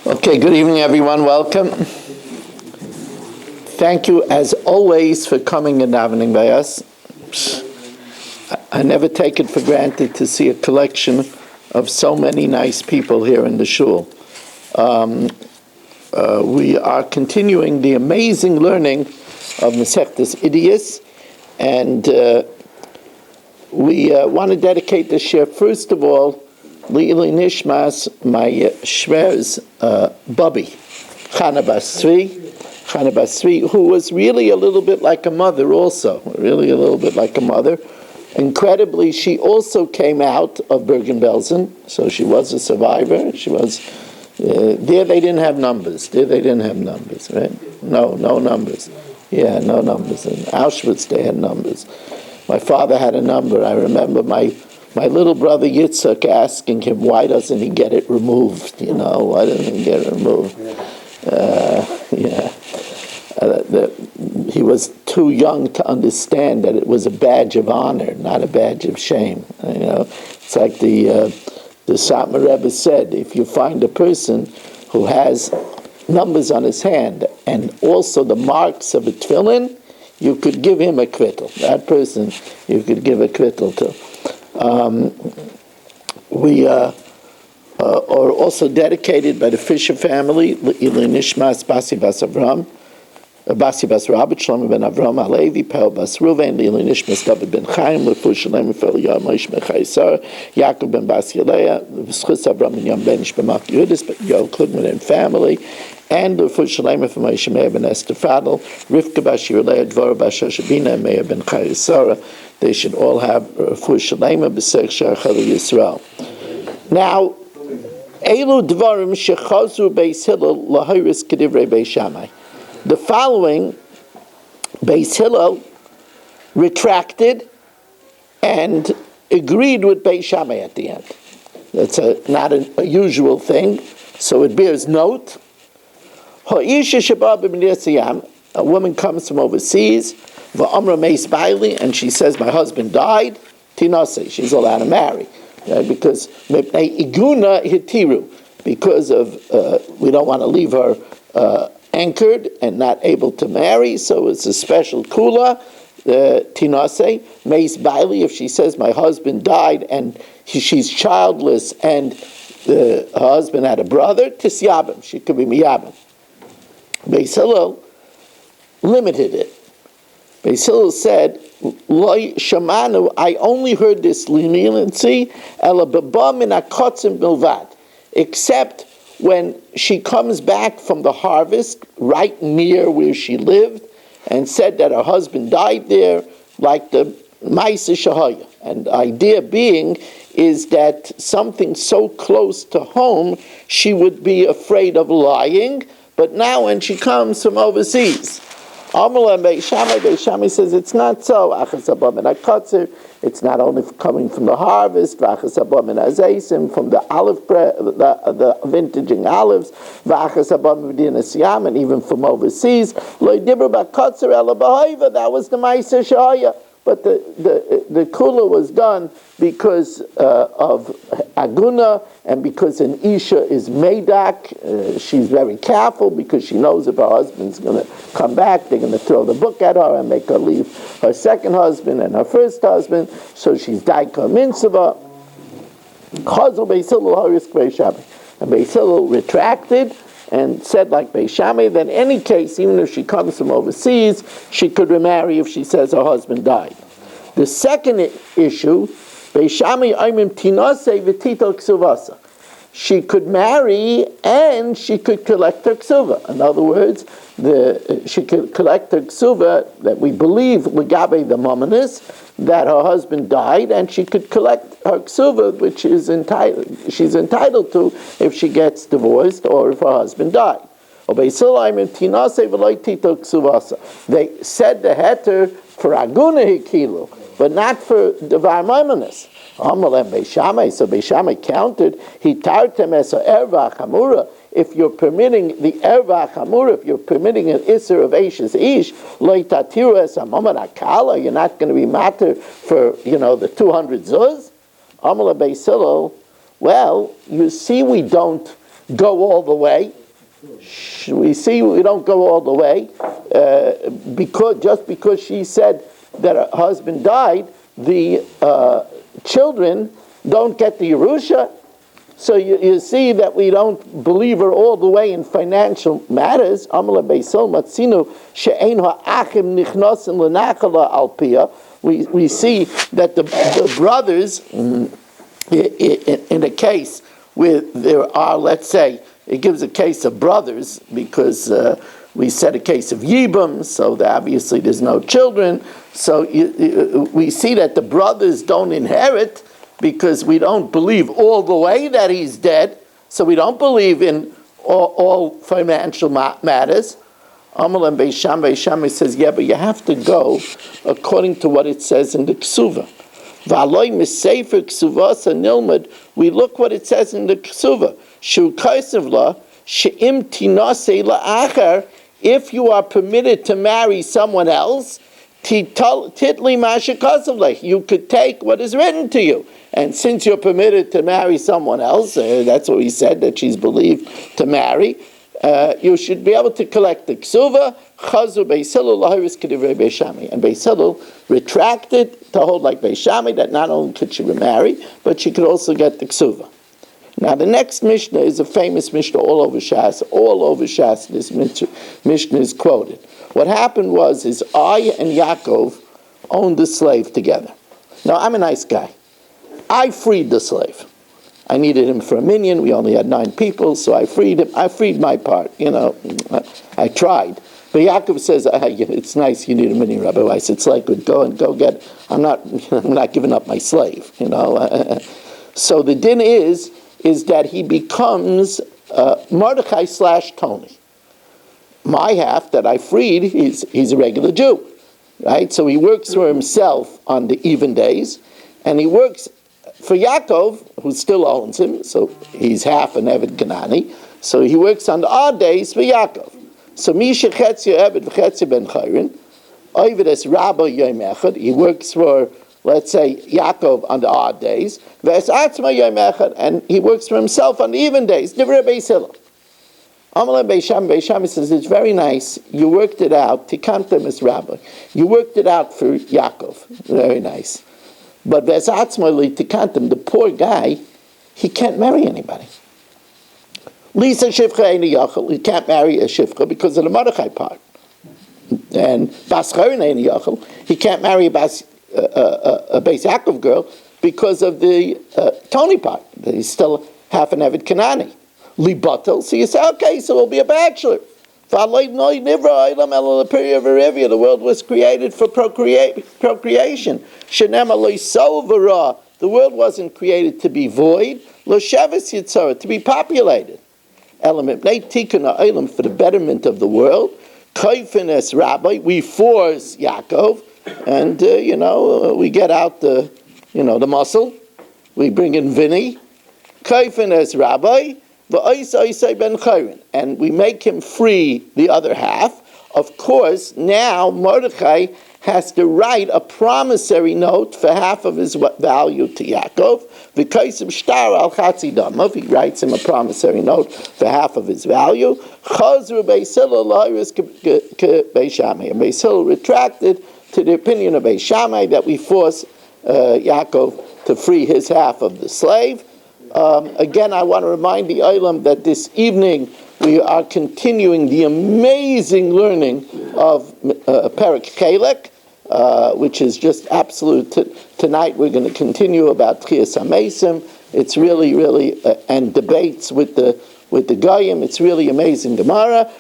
Okay, good evening, everyone. Welcome. Thank you, as always, for coming and davening by us. I never take it for granted to see a collection of so many nice people here in the shul. We are continuing the amazing learning of Masechtas Idiyos, and we want to dedicate this year, first of all, Li'ili Nishmas, my Shver's Bubby, Chana Basri, who was really a little bit like a mother also, Incredibly, she also came out of Bergen-Belsen, so she was a survivor. She was, there they didn't have numbers, right? No numbers. Yeah, no numbers. In Auschwitz they had numbers. My father had a number. I remember my little brother Yitzhak asking him, why doesn't he get it removed? Why doesn't he get it removed? He was too young to understand that it was a badge of honor, not a badge of shame. It's like the Satmar Rebbe said, if you find a person who has numbers on his hand and also the marks of a tefillin, you could give him a kvittel. That person you could give a kvittel to. We are also dedicated by the Fisher family, Ili Nishmas Basi Bas Avram, Basi Bas Rabbi Shlomo ben Avram Alevi, Pel Bas Ruven, Ili Nishmas David ben Chaim, Lefu Shalem Rafel Yomis Mechayisar, Yaakov ben Bas Yeleah, V'schus Avram and Yom Ben Ishbemach Yudis, Yoel Klugman and family, and Lefu Shalem for Moshe Meir ben Esther Fadel, Rivka Bas Yirleh, Dvorah Bas Shashabina, and Meir ben Chayisar. They should all have Refuah Shalema b'Sech Shachar Yisrael. Now, Elu Dvarim Shechazu Beis Hillel Lahiris Kedivrei Beis Shammai. The following, Beis Hillel retracted and agreed with Beis Shammai at the end. That's not a usual thing, so it bears note. Ha'isha Sheba b'Mnei Siyam, a woman comes from overseas, V'amra meis baili, and she says, my husband died, tinase, she's allowed to marry. Because iguna hitiru, because of we don't want to leave her anchored and not able to marry, so it's a special kula, tinase, meis baili, if she says, my husband died and she's childless and her husband had a brother, tisyabim, she could be miyabim. Beis Hillel limited it. Beis Hillel said, "Loi shamanu, I only heard this leniency, ela baba min hakotzim bilvad, except when she comes back from the harvest, right near where she lived, and said that her husband died there, like the Maisa Shahaya." And the idea being is that something so close to home, she would be afraid of lying, but now when she comes from overseas, Beis Shammai says it's not so. It's not only coming from the harvest, from the olive bread, the vintaging olives, and even from overseas. That was the Ma'aser Shahaya. But the kula was done because of aguna, and because an isha is meidak. She's very careful because she knows if her husband's going to come back, they're going to throw the book at her and make her leave her second husband and her first husband. So she's daika mitzvah. Chazal Beis Hillel haris Beis Shammai, and Beis Hillel retracted and said, like Beis Shammai, that in any case, even if she comes from overseas, she could remarry if she says her husband died. The second issue, Beis Shammai oimim tinasei v'tito ksuvasa. She could marry and she could collect her ksuva. In other words, she could collect her ksuva that we believe legabe the mominus, that her husband died, and she could collect her ksuva, which she's entitled to if she gets divorced or if her husband died. They said the heter for aguna hikilu, but not for devar mominus. So Beis Shammai countered, hitartem es erva chamura. If you're permitting the erva chamura, if you're permitting an isser of Eishes Ish, lo tatiru es hamamad akala, you're not going to be matter for, the 200 zuz. Amala Beis Hillel, well, you see we don't go all the way. We see we don't go all the way because she said that her husband died, the children don't get the Yerusha. So you see that we don't believe her all the way in financial matters. We see that the brothers, in a case where there are, let's say, it gives a case of brothers because we said a case of Yibam, so obviously there's no children. So we see that the brothers don't inherit because we don't believe all the way that he's dead. So we don't believe in all financial matters. Amalan Beisham says, yeah, but you have to go according to what it says in the Ksuva. V'aloi misefer Ksuvasa nilmad. We look what it says in the Ksuva. Shu kaisav la she'im tinasei la'achar. If you are permitted to marry someone else, titli mashakasav leh. You could take what is written to you. And since you're permitted to marry someone else, that's what we said, that she's believed to marry, you should be able to collect the ksuva. Chazu Beis Hillel lahiris k'divrei Beis Shammai, and Beis Hillel retracted to hold like Beis Shammai that not only could she remarry, but she could also get the ksuva. Now the next Mishnah is a famous Mishnah all over Shas. All over Shas, this Mishnah is quoted. What happened is I and Yaakov owned the slave together. Now I'm a nice guy. I freed the slave. I needed him for a minyan. We only had 9 people, so I freed him. I freed my part. I tried. But Yaakov says, "It's nice you need a minyan, Rabbi Weiss. It's like go get. I'm not giving up my slave. So the din is that he becomes Mordechai / Tony. My half that I freed, he's a regular Jew, right? So he works for himself on the even days, and he works for Yaakov, who still owns him, so he's half an Eved Kanani, so he works on the odd days for Yaakov. So Misha Chetzia Eved V'Chetzia Ben Chayrin, Ovid es Rabbi Yom Echad, he works for, let's say, Yaakov on the odd days, V'es Atzma Yom Echad, and he works for himself on the even days, Divrei Beis Hillel. Amalei Beis Shammai says, it's very nice, you worked it out, Tikantem es Rabbi, you worked it out for Yaakov, very nice. But the poor guy, he can't marry anybody. Lisa Shifcha Eini Yachal, he can't marry a Shifcha because of the Mordechai part. And Bas Charin Eini Yachal, he can't marry a Beis Yaakov girl because of the Tony part. He's still half an Eved Kanani. Libatel, so you say, okay, so he'll be a bachelor. The world was created for procreation. The world wasn't created to be void, to be populated. Element for the betterment of the world. We force Yaakov, and we get out the muscle. We bring in Vinny. Rabbi. And we make him free the other half. Of course, now Mordechai has to write a promissory note for half of his value to Yaakov. He writes him a promissory note for half of his value. And Beis Hillel retracted to the opinion of Beis Shammai that we force Yaakov to free his half of the slave. Again, I want to remind the Olam that this evening we are continuing the amazing learning of Perek Chelek, which is just absolute. Tonight we're going to continue about Tchias HaMesim. It's really, and debates with the Goyim. It's really amazing Gemara.